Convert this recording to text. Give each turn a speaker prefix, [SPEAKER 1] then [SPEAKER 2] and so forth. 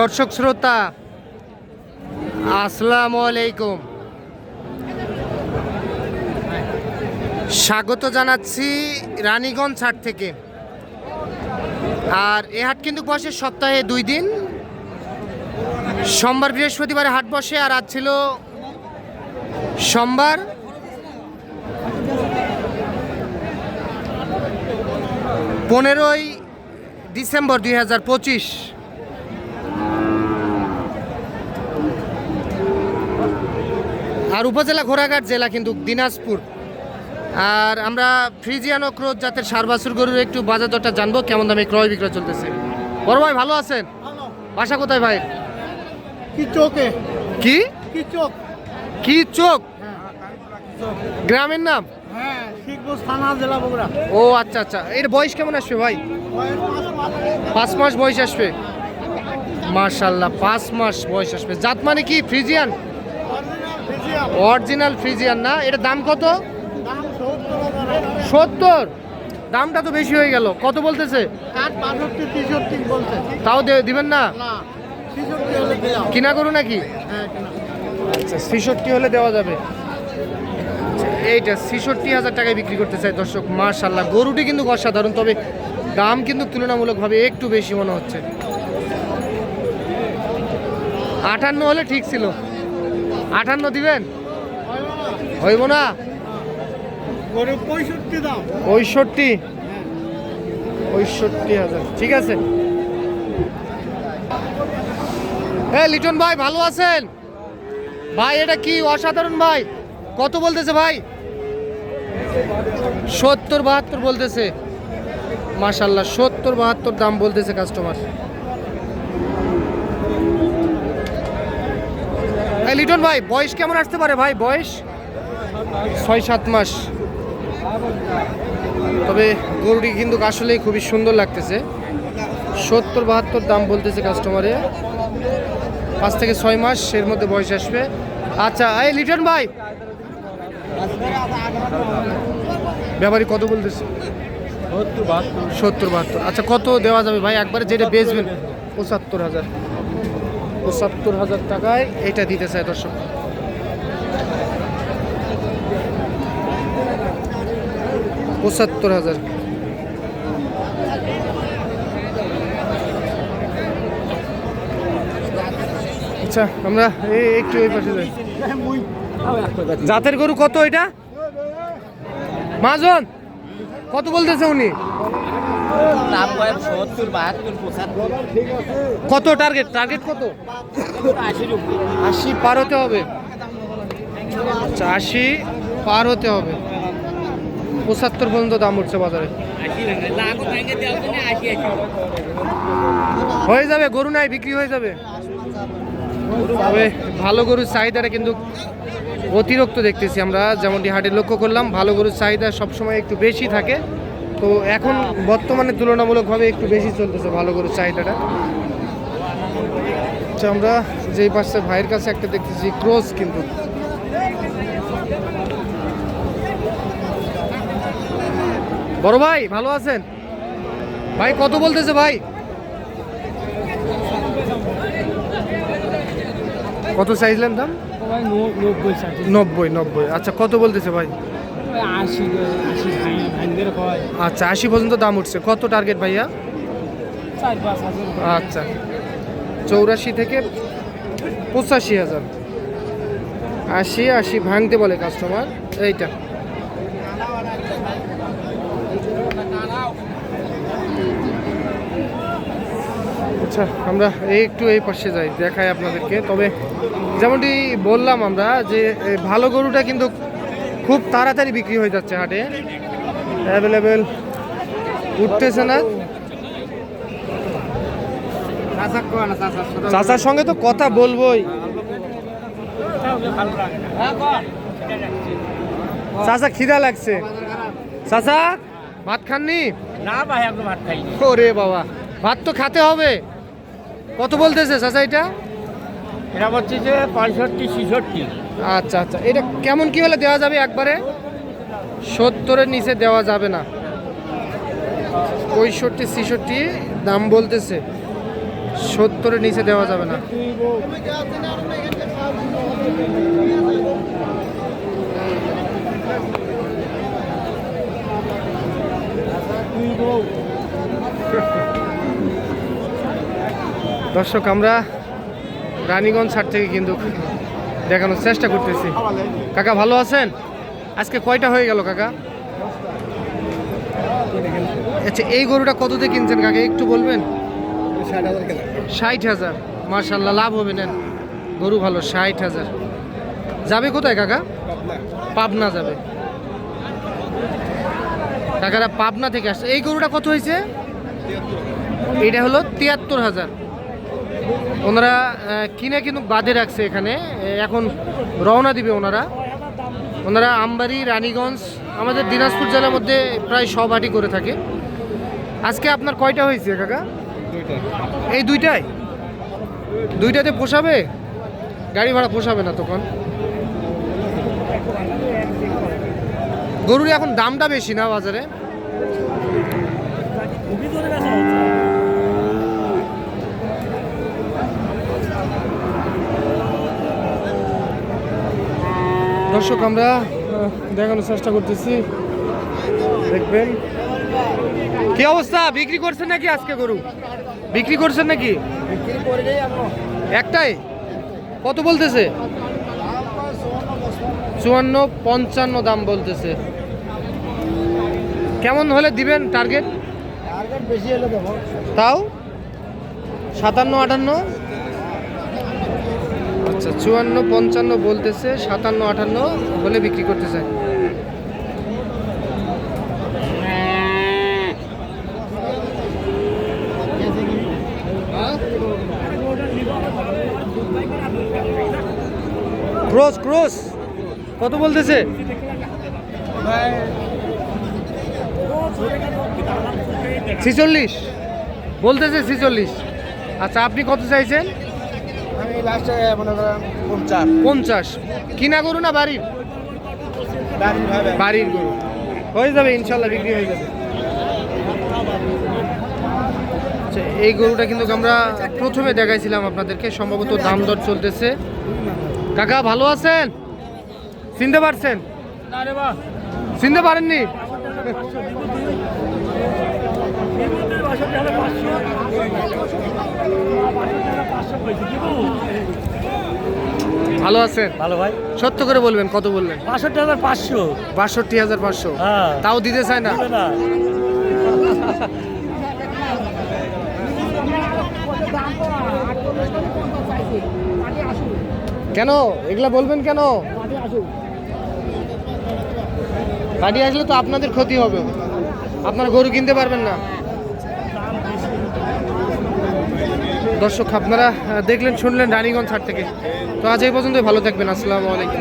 [SPEAKER 1] দর্শক শ্রোতা আসসালামু আলাইকুম, স্বাগত জানাচ্ছি রানীগঞ্জ হাট থেকে। আর এই হাট কিন্তু বসে সপ্তাহে 2 দিন, সোমবার বৃহস্পতিবারে হাট বসে। আর আজ ছিল সোমবার। পনেরোই ডিসেম্বর 2025। আর উপজেলা ঘোড়াঘাট, জেলা কিন্তু দিনাজপুর। আর আমরা ফ্রিজিয়ান ও ক্রোজ জাতের সার বাছুর গরুর একটু বাজার দরটা জানবো, কেমন দামে ক্রয় বিক্রয় চলতেছে। বড় ভাই ভালো আছেন? বাসা কোথায় ভাই?
[SPEAKER 2] কি চোখে
[SPEAKER 1] কি
[SPEAKER 2] কি চোখ
[SPEAKER 1] কি চোখ গ্রামের নাম?
[SPEAKER 2] হ্যাঁ, শিখবোস থানা, জেলা বগুড়া।
[SPEAKER 1] ও আচ্ছা আচ্ছা, এর বয়স কেমন আসবে ভাই? 5 মাস বয়স আসবে। মাশাআল্লাহ, 5 মাস বয়স আসবে। জাত মানে কি ফ্রিজিয়ান? অরিজিনাল ফ্রিজিয়ান না? এটা দাম কত? 70। দামটা তো বেশি হয়ে গেল। কত বলতেছে?
[SPEAKER 2] 65-63 বলছে।
[SPEAKER 1] তাও দিবেন না?
[SPEAKER 2] না, 66 হলে দেয়া।
[SPEAKER 1] কিনা করু নাকি?
[SPEAKER 2] হ্যাঁ, কিনা।
[SPEAKER 1] আচ্ছা, 66 হলে দেওয়া যাবে। এইটা 66,000 টাকায় বিক্রি করতে চাই দর্শক। মাশাআল্লাহ, গরুটি কিন্তু অসাধারণ, তবে দাম কিন্তু তুলনামূলকভাবে একটু বেশি মনে হচ্ছে। 58 হলে ঠিক ছিল। 58 দিবেন? হইব না?
[SPEAKER 2] গরু 65 দাম।
[SPEAKER 1] 65,000 ঠিক আছে। হ্যাঁ লিটন ভাই, ভালো আছেন ভাই? এটা কি অসাধারণ ভাই, কত বলতেছে ভাই? 70-72 বলতেছে। মাশাআল্লাহ, 70-72 দাম বলতেছে কাস্টমার। এই লিটন ভাই, বয়স কেমন আসতে পারে ভাই? বয়স 6-7 মাস। তবে গরুটি কিন্তু আসলেই খুবই সুন্দর লাগতেছে। 70-72 দাম বলতেছে কাস্টমারে। 5 থেকে 6 মাস এর মধ্যে বয়স আসবে। আচ্ছা, এই লিটন ভাই, ব্যাপারী কত বলতেছে? 70-72। আচ্ছা, কত দেওয়া যাবে ভাই? একবারে যেটা বেচবেন 75,000। 75,000 টাকায় এটা দিতে চাই দর্শক। 75,000। আচ্ছা, আমরা একটু ওই পাশে যাই। জাতের গরু কত এটা? মাজন কত বলতেছে উনি? কত টার্গেট? টার্গেট কত? 80 পার হতে হবে। আচ্ছা, 80 পার হতে হবে। 75 পর্যন্ত দাম উঠছে বাজারে। হয়ে যাবে, গরু নাই, বিক্রি হয়ে যাবে। তবে ভালো গরুর চাহিদাটা কিন্তু অতিরিক্ত দেখতেছি আমরা, যেমনটি হাটে লক্ষ্য করলাম। ভালো গরুর চাহিদা সবসময় একটু বেশি থাকে, তো এখন বর্তমানে তুলনামূলকভাবে একটু বেশি চলতেছে ভালো গরুর চাহিদাটা। আচ্ছা, আমরা যেই পাশে ভাইয়ের কাছে একটা দেখতেছি ক্রস, কিন্তু বড় ভাই ভালো আছেন ভাই? কত বলতেছে ভাই? কত চাইছিলেন দাম? 90। আচ্ছা, কত বলতেছে ভাই?
[SPEAKER 2] 80।
[SPEAKER 1] আচ্ছা, 80 পর্যন্ত দাম উঠছে। কত টার্গেট ভাইয়া?
[SPEAKER 2] 4-5
[SPEAKER 1] আচ্ছা, 84 থেকে 85,000। 80 ভাঙতে বলে কাস্টমার। এইটা আচ্ছা, আমরা একটু এই পাশে যাই, দেখাই আপনাদেরকে। তবে যেমনটি বললাম আমরা, যে ভালো গরুটা কিন্তু খুব তাড়াতাড়ি বিক্রি হয়ে যাচ্ছে হাটে, অ্যাভেলেবেল উঠতেছে না। চাচার সঙ্গে তো কথা বলবোই। চাচা, খিদা লাগছে। চাচা, ভাত খাননি?
[SPEAKER 2] না ভাই, আমি ভাত খাই।
[SPEAKER 1] ওরে বাবা, ভাত তো খেতে হবে। কত বলতেছে চাচা এটা?
[SPEAKER 2] এটা বলছি যে 65-66।
[SPEAKER 1] আচ্ছা আচ্ছা, এটা কেমন কি হলে দেওয়া যাবে? একবারে 70-এর নিচে দেওয়া যাবে না। 65-66 দাম বলতেছে। 70-এর নিচে দেওয়া যাবে না। দর্শক আমরা রানীগঞ্জ হাট থেকে কিন্তু দেখানোর চেষ্টা করতেছি। কাকা ভালো আছেন? আজকে কয়টা হয়ে গেল কাকা? আচ্ছা, এই গরুটা কত দিয়ে কিনছেন কাকা একটু বলবেন? 60,000। মাশাআল্লাহ, লাভ হবে নেন, গরু ভালো। 60,000 যাবে কোথায় কাকা? পাবনা যাবে। কাকারা পাবনা থেকে আসছে। এই গরুটা কত হয়েছে? এটা হলো 73,000। ওনারা কিনে কিন্তু বাঁধে রাখছে এখানে, এখন রওনা দিবে ওনারা আমবাড়ি, রানীগঞ্জ, আমাদের দিনাজপুর জেলার মধ্যে প্রায় সব হাটই করে থাকে। আজকে আপনার কয়টা হয়েছে কাকা? এই দুইটাতে পোষাবে? গাড়ি ভাড়া পোষাবে না তখন। গরুর এখন দামটা বেশি না বাজারে? দর্শক আমরা দেখানোর চেষ্টা করতেছি, দেখবেন। কি অবস্থা, বিক্রি করছেন নাকি আজকে? গরু বিক্রি করছেন নাকি? একটাই? কত বলতেছে? 54-55 দাম বলতেছে। কেমন হলে দিবেন টার্গেট?
[SPEAKER 2] বেশি হলে দেবো।
[SPEAKER 1] তাও 57-58? আচ্ছা, 54-55 বলতেছে, 57-58 বলে বিক্রি করতে চায়। ক্রস কত বলতেছে? 46 বলতেছে, 46। আচ্ছা, আপনি কত চাইছেন?
[SPEAKER 2] আমি লাস্টে মনে করেন
[SPEAKER 1] 50। কিনা গরু না বাড়ির? বাড়ির গরু। হয়ে যাবে ইনশাল্লাহ, বিক্রি হয়ে যাবে। আচ্ছা, এই গরুটা কিন্তু আমরা প্রথমে দেখাইছিলাম আপনাদেরকে, সম্ভবত দাম দর চলতেছে। কাকা ভালো আছেন? চিনতে পারছেন? চিনতে পারেননি? ভালো আছেন?
[SPEAKER 2] ভালো ভাই।
[SPEAKER 1] সত্য করে বলবেন, কত বললেন?
[SPEAKER 2] 62,500।
[SPEAKER 1] 62,500?
[SPEAKER 2] হ্যাঁ।
[SPEAKER 1] তাও দিতে চায় না? কেন এগুলা বলবেন কেন? গাড়ি আসলে তো আপনাদের ক্ষতি হবে, আপনারা গরু কিনতে পারবেন না। দর্শক আপনারা দেখলেন, শুনলেন রানীগঞ্জ হাট থেকে। তো আজ এই পর্যন্ত, ভালো থাকবেন। আসসালামু আলাইকুম।